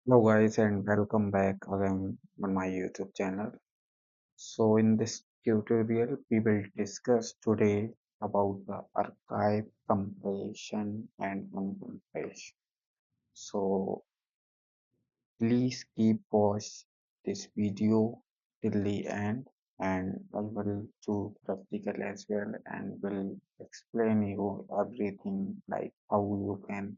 Hello guys and welcome back again on my YouTube channel. So in this tutorial we will discuss today about the archive compression and uncompression. So please keep watch this video till the end and I will do practical as well and will explain you everything like how you can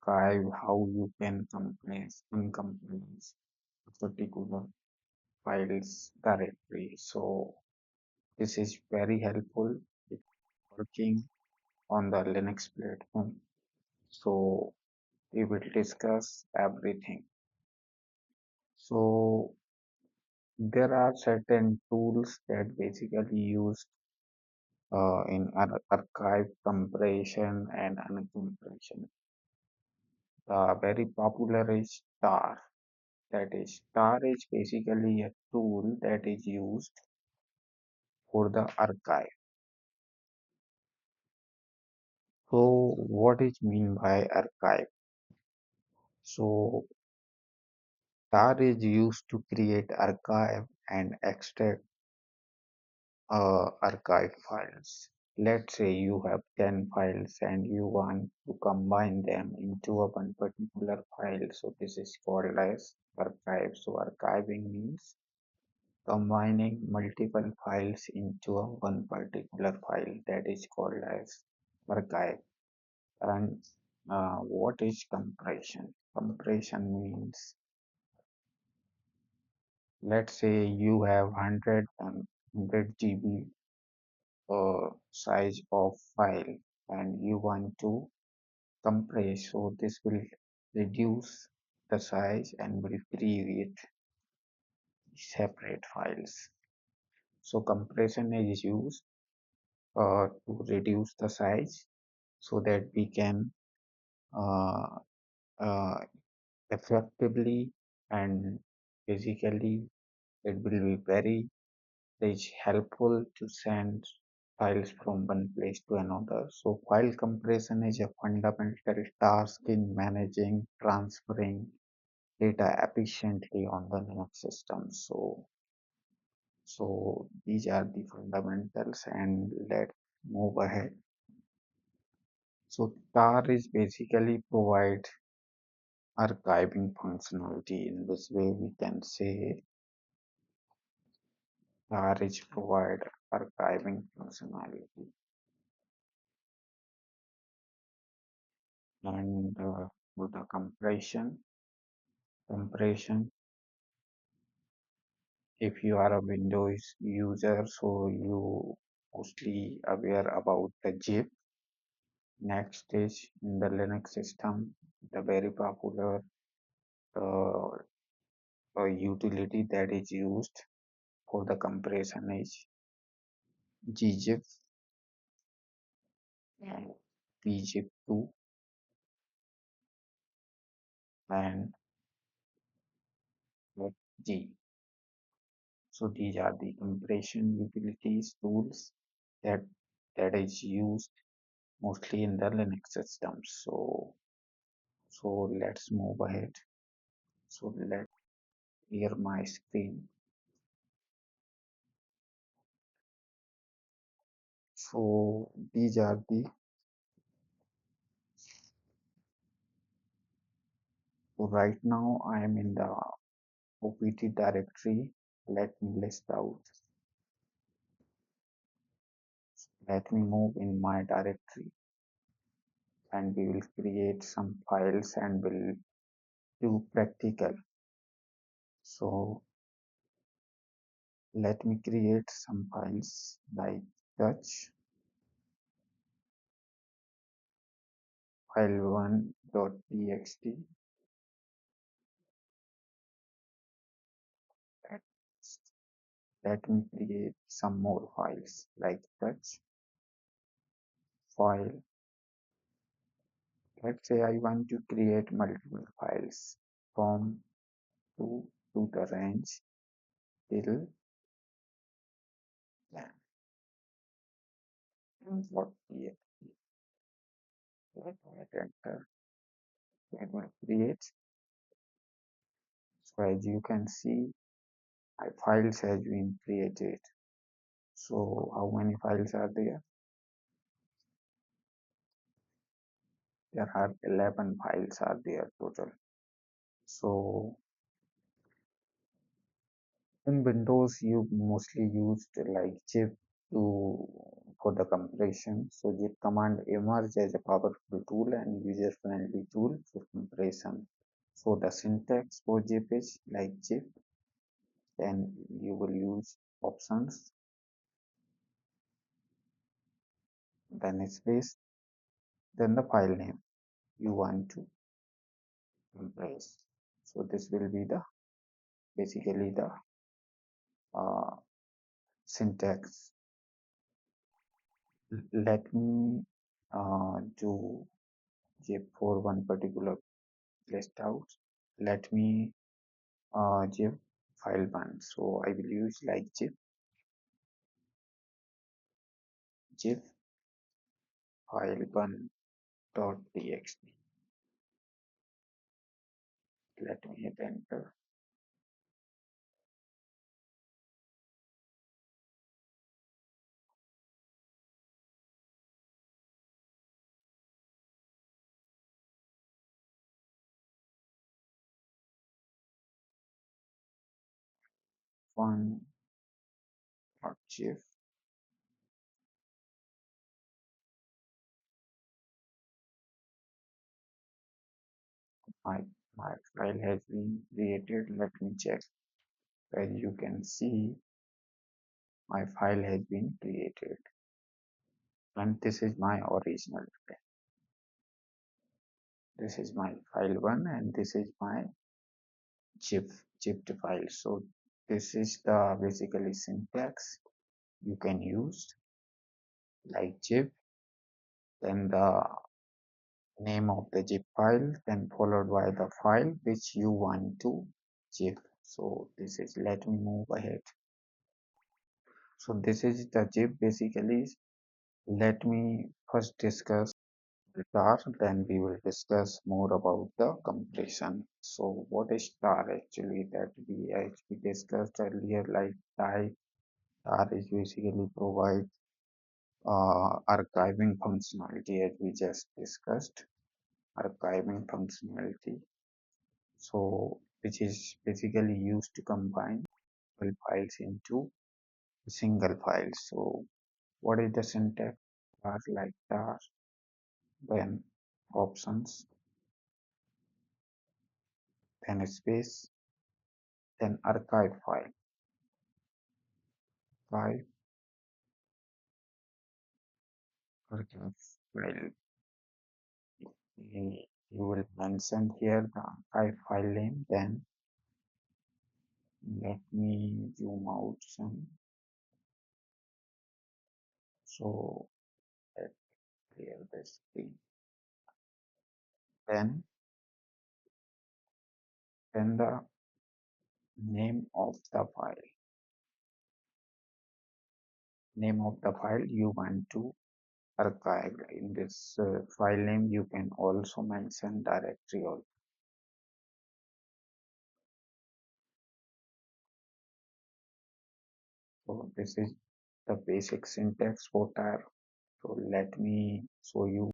archive, how you can compress, uncompress a particular files directly. So this is very helpful if working on the Linux platform. So we will discuss everything. So there are certain tools that basically used in archive compression and uncompression. The very popular is tar. That is, tar is basically a tool that is used for the archive. So what is mean by archive? So tar is used to create archive and extract archive files. Let's say you have 10 files and you want to combine them into a one particular file. So this is called as archive. So archiving means combining multiple files into a one particular file, that is called as archive. And what is compression? Compression means, let's say you have 100 GB size of file and you want to compress, so this will reduce the size and will create separate files. So compression is used to reduce the size so that we can uh, uh, effectively and physically, it will be very is helpful to send files from one place to another. So file compression is a fundamental task in managing, transferring data efficiently on the Linux system. So these are the fundamentals and let's move ahead. So tar is basically provide archiving functionality. In this way we can say tar is provide archiving functionality. And for the compression, if you are a Windows user, so you mostly aware about the zip. Next is in the Linux system, the very popular uh, utility that is used for the compression is gzip and bzip2 and g. So these are the compression utilities tools that that is used mostly in the Linux systems. So let's move ahead. So let's clear my screen. So these are the so right now I am in the OPT directory. Let me list out. Let me move in my directory and we will create some files and will do practical. So let me create some files like touch file1.txt. Let me create some more files like touch file. Let's say I want to create multiple files from 2 to the range till what here. Let me enter. Let me create. So as you can see, my files has been created. So how many files are there? There are 11 files are there total. So in Windows, you mostly used like zip to for the compression. So zip command emerged as a powerful tool and user-friendly tool for compression. So the syntax for zip is like zip, then you will use options, then space, then the file name you want to compress. So this will be the basically the uh, syntax. Let me do zip for one particular list out. Let me zip file one. So I will use like zip file one dot txt. Let me hit enter. One dot zip. My my file has been created. Let me check. As you can see, my file has been created, and this is my original file. This is my file one, and this is my zip zipped file. So this is the basically syntax you can use like zip, then the name of the zip file, then followed by the file which you want to zip. So this is, let me move ahead. So this is the zip basically. Let me first discuss the tar, then we will discuss more about the compression. So what is tar actually, that we actually discussed earlier, like type. Tar is basically provide archiving functionality as we just discussed, archiving functionality. So which is basically used to combine multiple files into a single file. So what is the syntax? Are like tar, then options, then space, then archive file, file, archive file. You will mention here the archive file name. Then let me zoom out some. So let's clear the screen. Then the name of the file, name of the file you want to archive. In this file name, you can also mention directory also. So this is the basic syntax for tar. So let me show you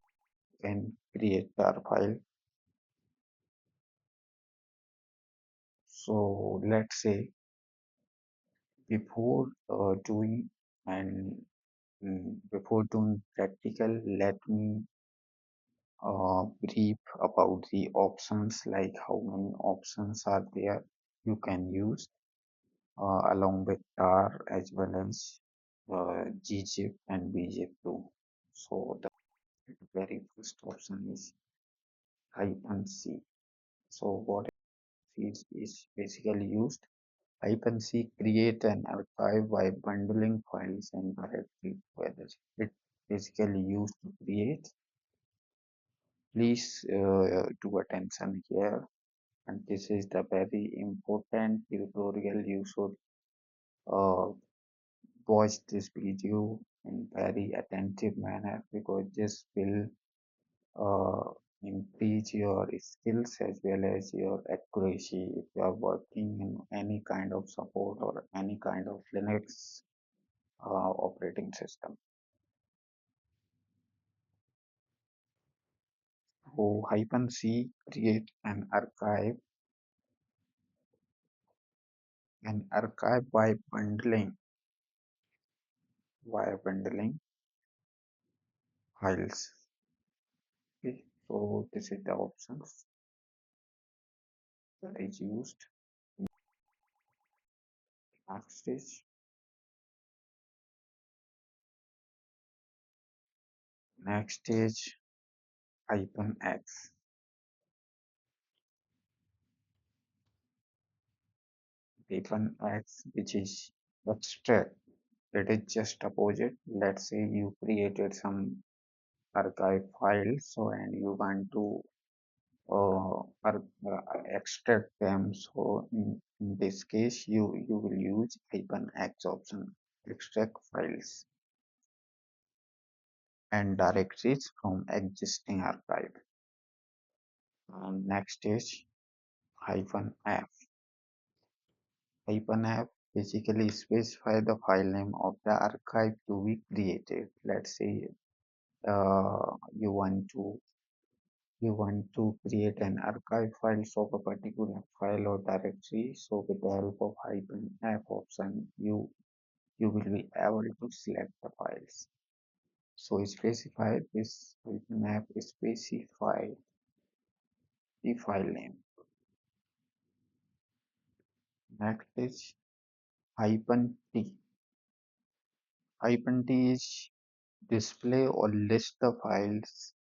can create tar file. So let's say before doing and before doing practical, let me brief about the options, like how many options are there you can use along with tar as well as gzip and bzip2. So the very first option is hyphen c. So what is basically used, hyphen c create an archive by bundling files and directory together. It basically used to create. Please do attention here, and this is the very important tutorial. You should uh, watch this video in very attentive manner, because this will uh, increase your skills as well as your accuracy if you are working in any kind of support or any kind of Linux operating system. So -c create an archive by bundling files. Okay, so this is the options that is used. Next is next is -x. -x which is abstract. It is just opposite. Let's say you created some archive file, so and you want to extract them. So in this case, you will use -x option, extract files and directories from existing archive. Next is -f. -f basically specify the file name of the archive to be created. Let's say you want to create an archive files of a particular file or directory. So with the help of -f option, you will be able to select the files. So specify this -f specify the file name. Next is -t. -t is display or list the files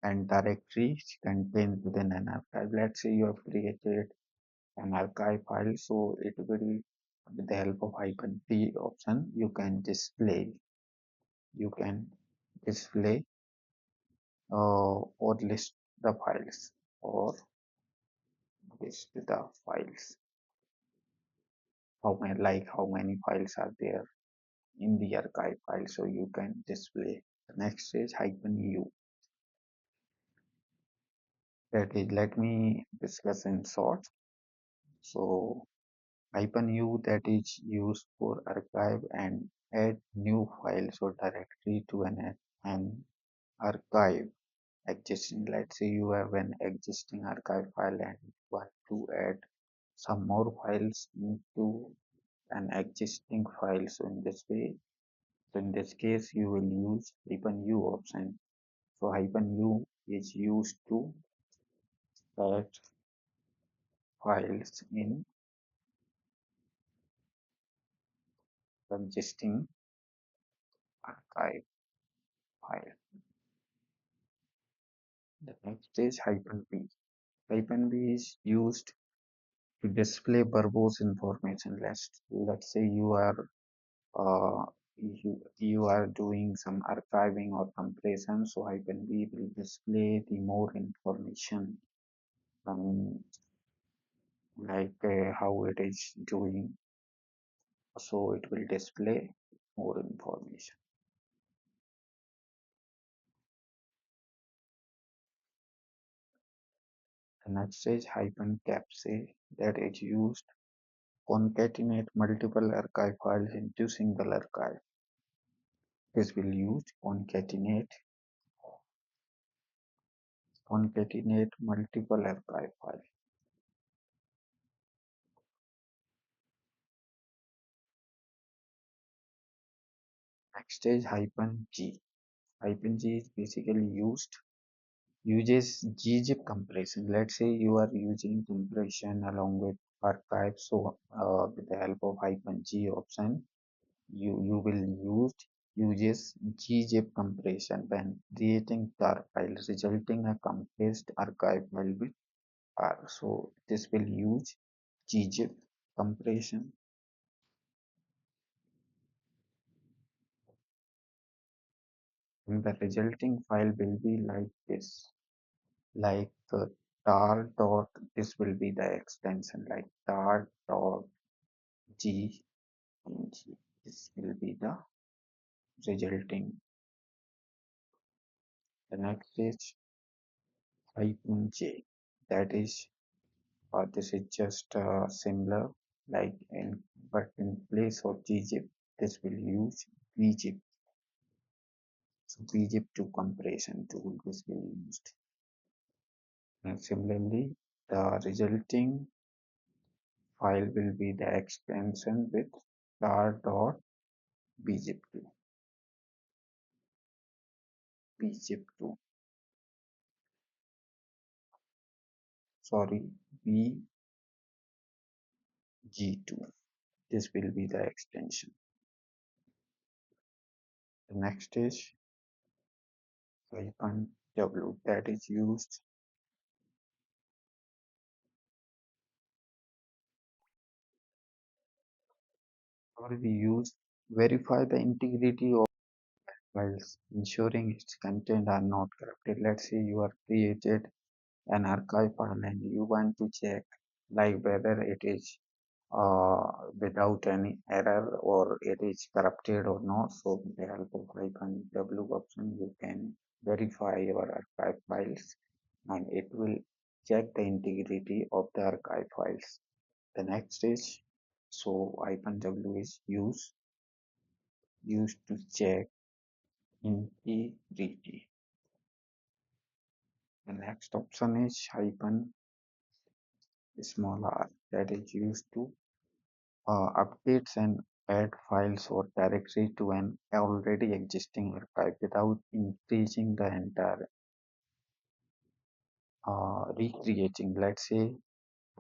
and directories contained within an archive. Let's say you have created an archive file, so it will, with the help of -t option, you can display or list the files or list the files. How many files are there in the archive file, so you can display. The next is -u. That is, let me discuss in short. So -u that is used for archive and add new files or directory to an archive existing. Let's say you have an existing archive file and want to add some more files into an existing file. So in this case, you will use -u option. So -u is used to add files in existing archive file. The next is -b. -b is used to display verbose information. Let's say uh, you are doing some archiving or compression, so -b will display the more information, um, like how it is doing, so it will display more information. The next is -capse, that is used concatenate multiple archive files into single archive. This will use concatenate multiple archive files. Next is -g. -g is basically uses gzip compression. Let's say you are using compression along with archive. So with the help of -g option, you will uses gzip compression when creating tar file, resulting a compressed archive file with R. So this will use gzip compression, and the resulting file will be like this, like tar dot. This will be the extension, like tar dot g and g. This will be the resulting. The next is -j. That is, this is just similar, like in, but in place of gzip, this will use bzip. So bzip2 compression tool this will be used. And similarly, the resulting file will be the extension with tar.bzip2, bzip2, sorry, bg2. This will be the extension. The next is -w that is used or we use verify the integrity of files, ensuring its content are not corrupted. Let's say you are created an archive file and you want to check like whether it is without any error or it is corrupted or not. So with the help of -w option, you can verify your archive files and it will check the integrity of the archive files. The next is so -w is used to check integrity. The next option is -small r that is used to updates and add files or directory to an already existing archive without increasing the entire recreating. Let's say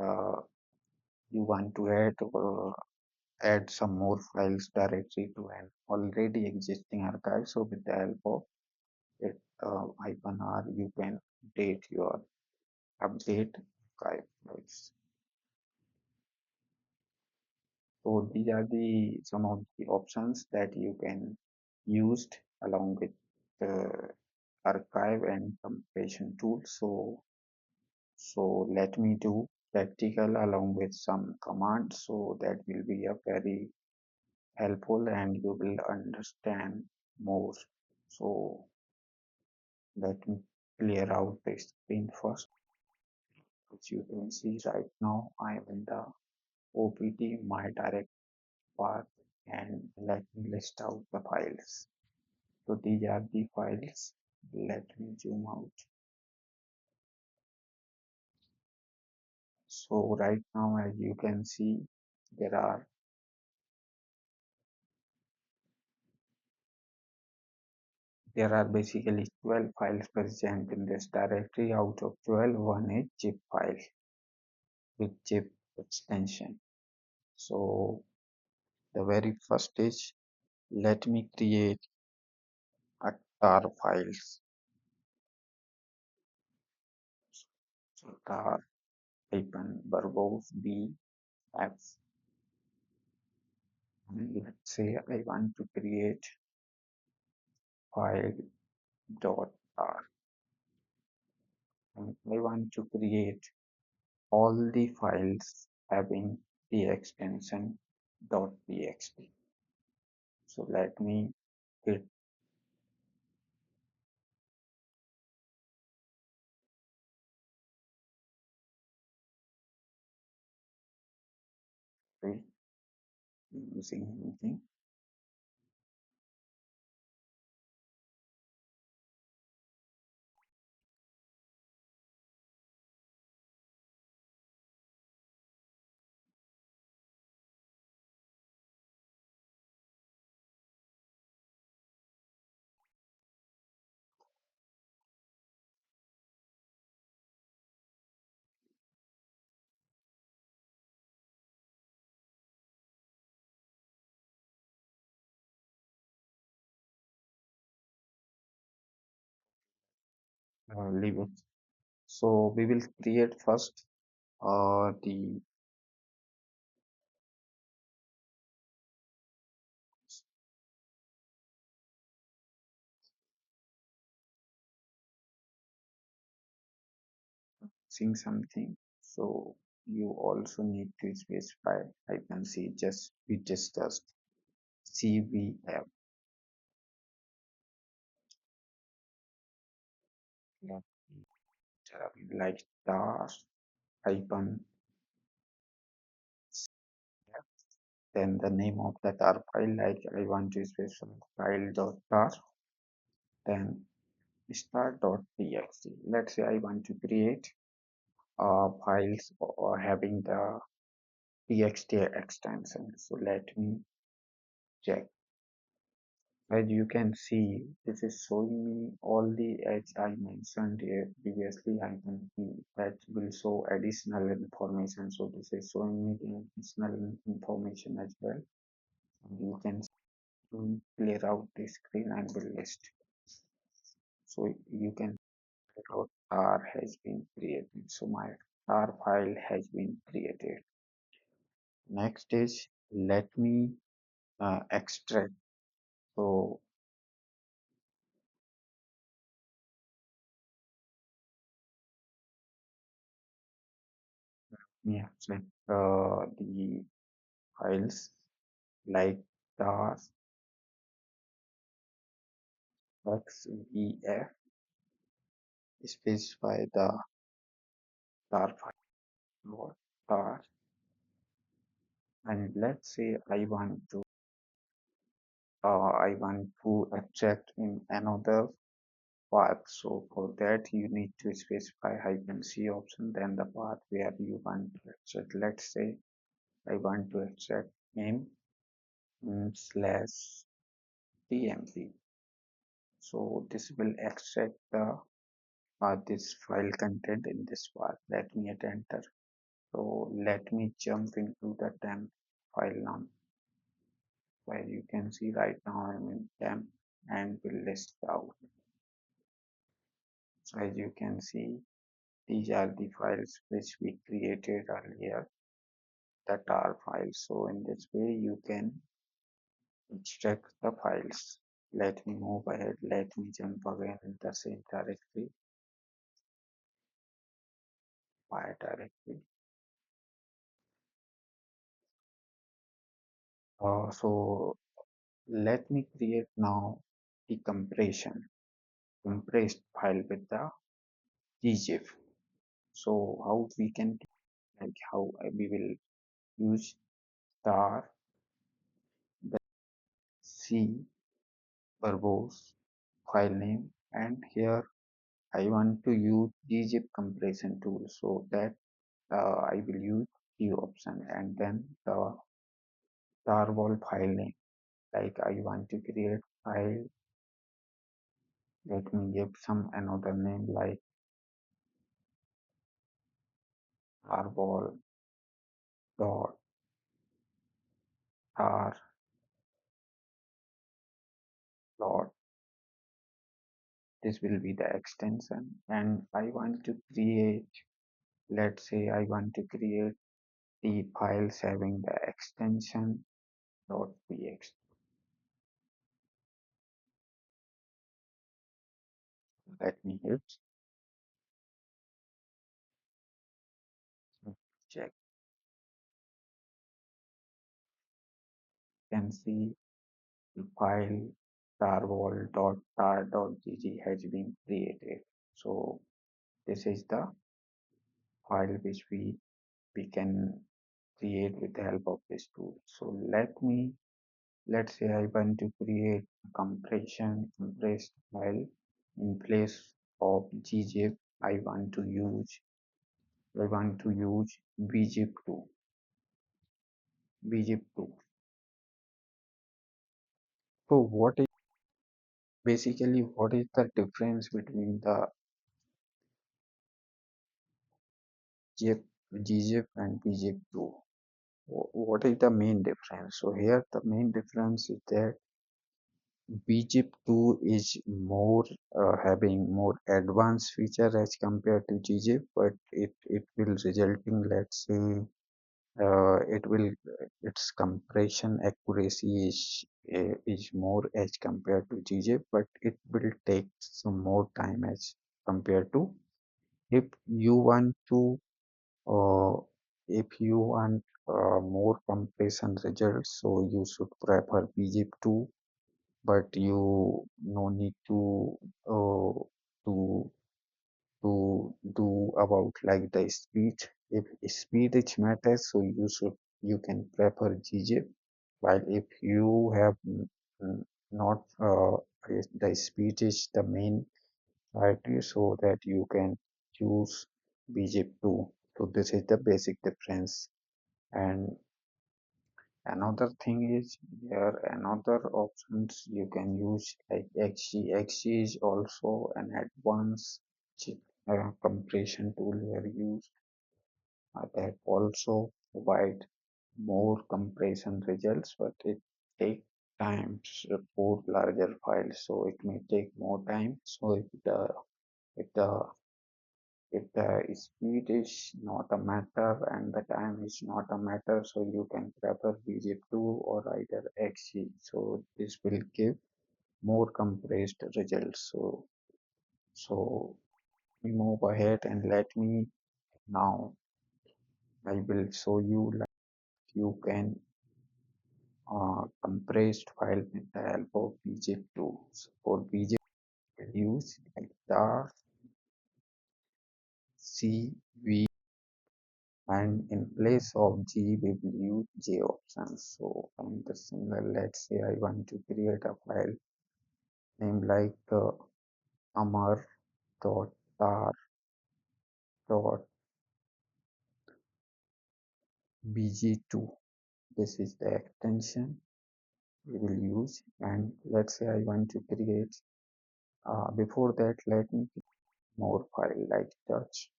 uh, you want to add some more files directly to an already existing archive. So with the help of it -r, you can update archive files. So these are the some of the options that you can use along with the archive and compression tools. So let me do practical along with some commands. So that will be a very helpful and you will understand more. So let me clear out the screen first. As you can see right now, I am in the OPT my direct path and let me list out the files. So these are the files. Let me zoom out. So right now, as you can see, there are there are basically 12 files present in this directory. Out of 12, one is zip file with zip extension. So the very first is let me create a tar files. So tar hyphen verbose b f. And let's say I want to create file dot tar. And I want to create all the files having the extension .txt. So let me hit free using anything. Leave it. So we will create first the sing something. So you also need to specify I can see just we discussed CVF. like star hyphen then the name of the tar file, like I want to specify file dot tar, then start.txt. Let's say I want to create files or having the txt extension. So let me check. As you can see, this is showing me all the as I mentioned here previously. I can see that will show additional information. So this is showing me the additional information as well. You can clear out the screen and will list. So you can figure out tar has been created. So my tar file has been created. Next is let me extract. So yeah, select the files like tar xvf, specify the tar file or tar, and let's say I want to extract in another path. So for that you need to specify hyphen c option, then the path where you want to extract. Let's say I want to extract in slash tmp. So this will extract the this file content in this path. Let me hit enter. So let me jump into the temp file now, where you can see right now I'm in temp and will list out. So as you can see, these are the files which we created earlier, the tar files. So in this way you can extract the files. Let me move ahead. Let me jump again in the same directory, my directory. So let me create now the compressed file with the gzip. So how we can like how we will use tar the c verbose file name, and here I want to use gzip compression tool, so that I will use the option and then the tarball file name, like I want to create file. Let me give some another name like tarball dot tar dot. This will be the extension, and I want to create, let's say I want to create the files having the extension .px. Let me hit check. You can see the file tarball.tar.gg has been created. So this is the file which we can create with the help of this tool. So let's say I want to create a compressed file in place of gzip. I want to use bzip2. So what is the difference between the zip gzip and bzip2? What is the main difference? So here the main difference is that bzip2 is more having more advanced feature as compared to gzip, but it will resulting, let's say, it will its compression accuracy is more as compared to gzip, but it will take some more time as compared to if you want to uh, if you want more compression results, so you should prefer bzip2, but you no need to to do about like the speed. If speed is matters, so you can prefer gzip. While if you have not the speed is the main priority, so that you can choose bzip2. So this is the basic difference. And another thing is there another options you can use like XG. XG is also an advanced compression tool where used that also provide more compression results, but it take time to support larger files, so it may take more time. So if the if the speed is not a matter and the time is not a matter, so you can prefer bzip2 or either xg. So this will give more compressed results. So we move ahead and let me now I will show you like you can compressed file with the help of bzip2. So for bzip will use like the cv, and in place of G we will use J options. So on the similar, let's say I want to create a file named like amar.tar.bg2. This is the extension we will use. And let's say I want to create before that let me create more file like touch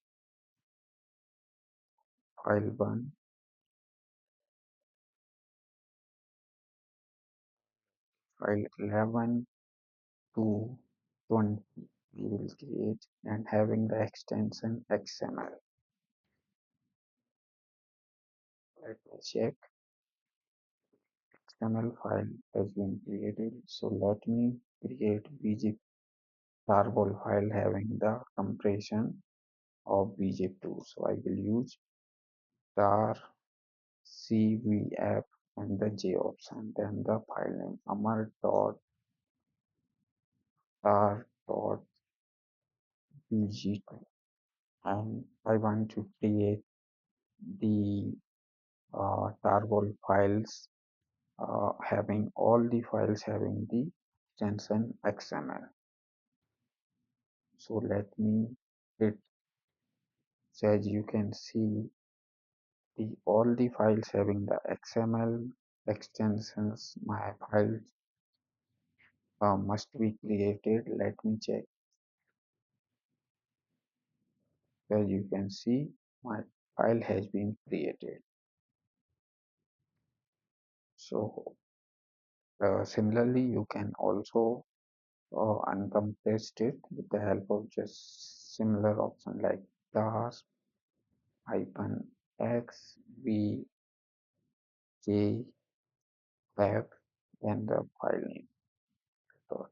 file 1, file 11 to 20 we will create, and having the extension XML. Let me check. XML file has been created. So let me create bzip tarball file having the compression of bzip2. So I will use tar cvf and the j option, then the file name amar.tar.bg2, and I want to create the tarball files having all the files having the extension XML. So let me hit, so as you can see the all the files having the XML extensions, my files must be created. Let me check. So as you can see my file has been created. So similarly you can also uncompress it with the help of just similar option like task hyphen x v j web and the file name. So,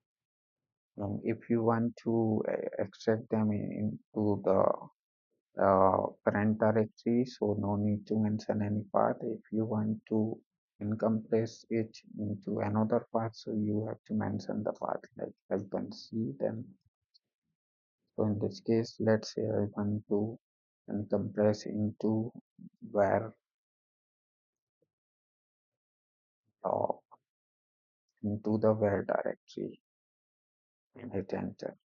if you want to extract them into the current directory, so no need to mention any path. If you want to uncompress it into another path, so you have to mention the path like hyphen c. Then so in this case, let's say I want to uncompress into where uh, into the where directory and hit enter.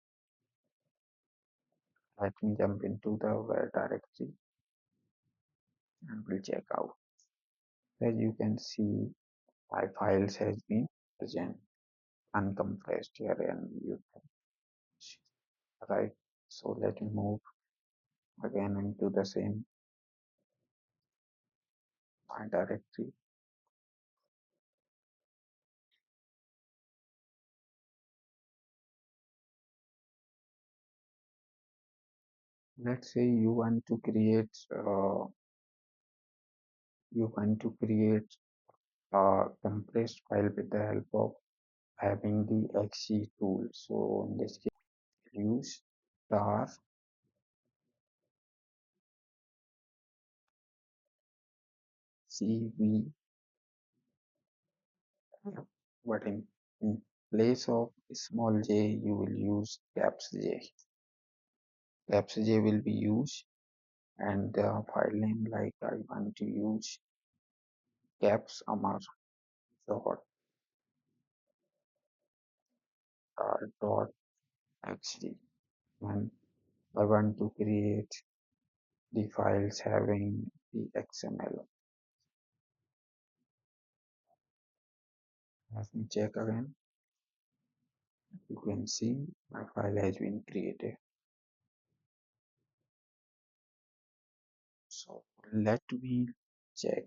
Let me jump into the where directory and we'll check out. As you can see, my files has been present uncompressed here, and you can see, right. So let me move again into the same directory. Let's say you want to create a compressed file with the help of having the XC tool. So in this case, use tar cv, but in place of small j, you will use caps J. capsj will be used, and the file name like I want to use caps amar dot xd, and I want to create the files having the XML. Let me check again. You can see my file has been created. So let me check.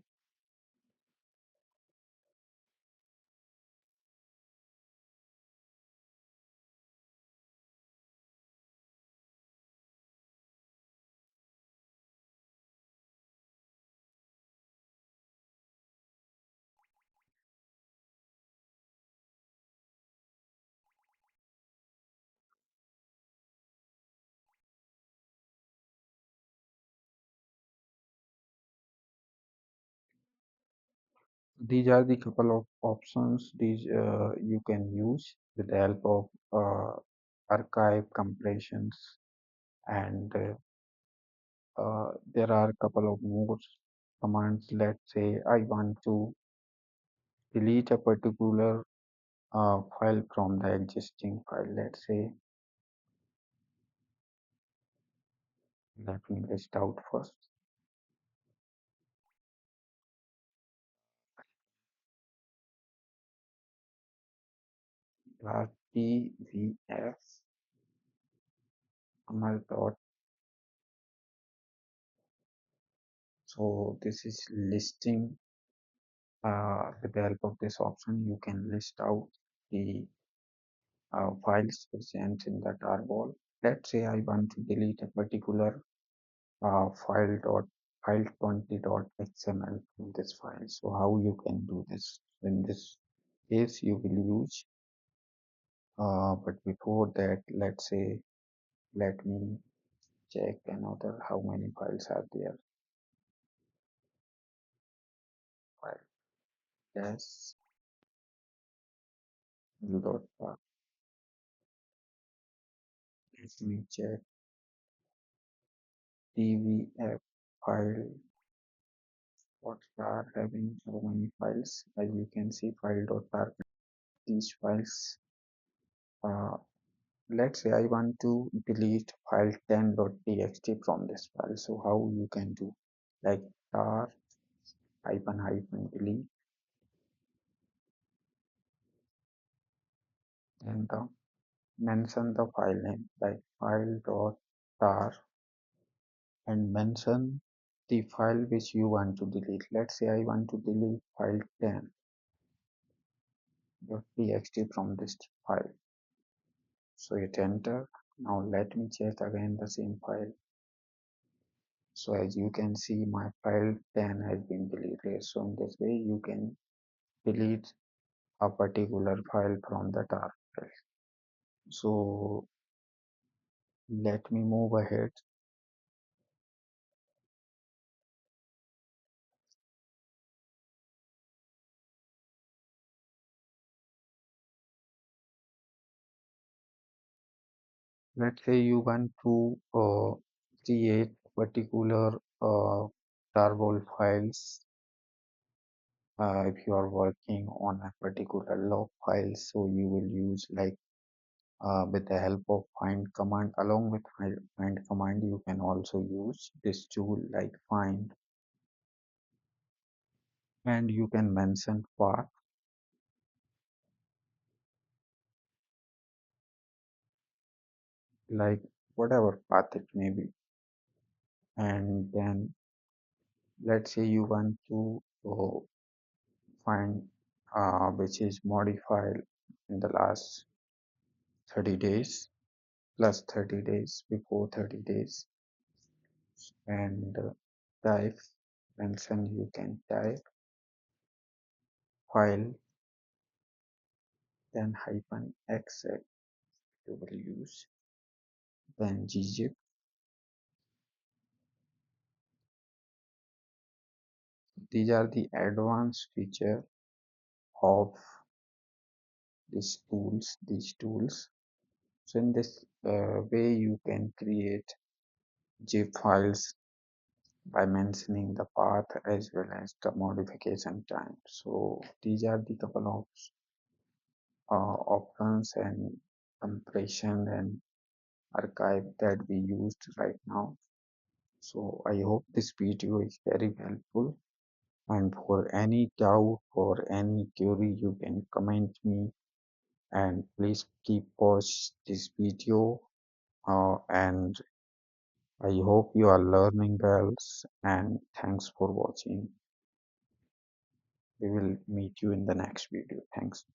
These are the couple of options these you can use with the help of archive compressions, and there are a couple of more commands. Let's say I want to delete a particular file from the existing file. Let's say, let me list out first. Bvf dot. So this is listing. With the help of this option, you can list out the files present in the tarball. Let's say I want to delete a particular file20.xml from this file. So how you can do this? In this case, you will use. But before that, let's say, let me check another how many files are there. File yes dot let me check tvf file what are having so many files. As you can see, file.tar these files. Uh, let's say I want to delete file 10.txt from this file. So how you can do? Like tar hyphen hyphen delete, and mention the file name like file.tar, and mention the file which you want to delete. Let's say I want to delete file 10.txt from this file. So hit enter. Now let me check again the same file. So as you can see, my file 10 has been deleted. So in this way, you can delete a particular file from the tar file. So let me move ahead. Let's say you want to create particular tarball files. If you are working on a particular log file, so you will use like with the help of find command. Along with find command, you can also use this tool like find, and you can mention path like whatever path it may be. And then let's say you want to find which is modified in the last 30 days plus 30 days before 30 days, and type mention, you can type file then hyphen exec you will use, then gzip. These are the advanced feature of these tools. So in this way you can create zip files by mentioning the path as well as the modification time. So these are the couple of options and compression and archive that we used right now. So I hope this video is very helpful. And for any doubt or any query, you can comment me and please keep watch this video. And I hope you are learning well and thanks for watching. We will meet you in the next video. Thanks.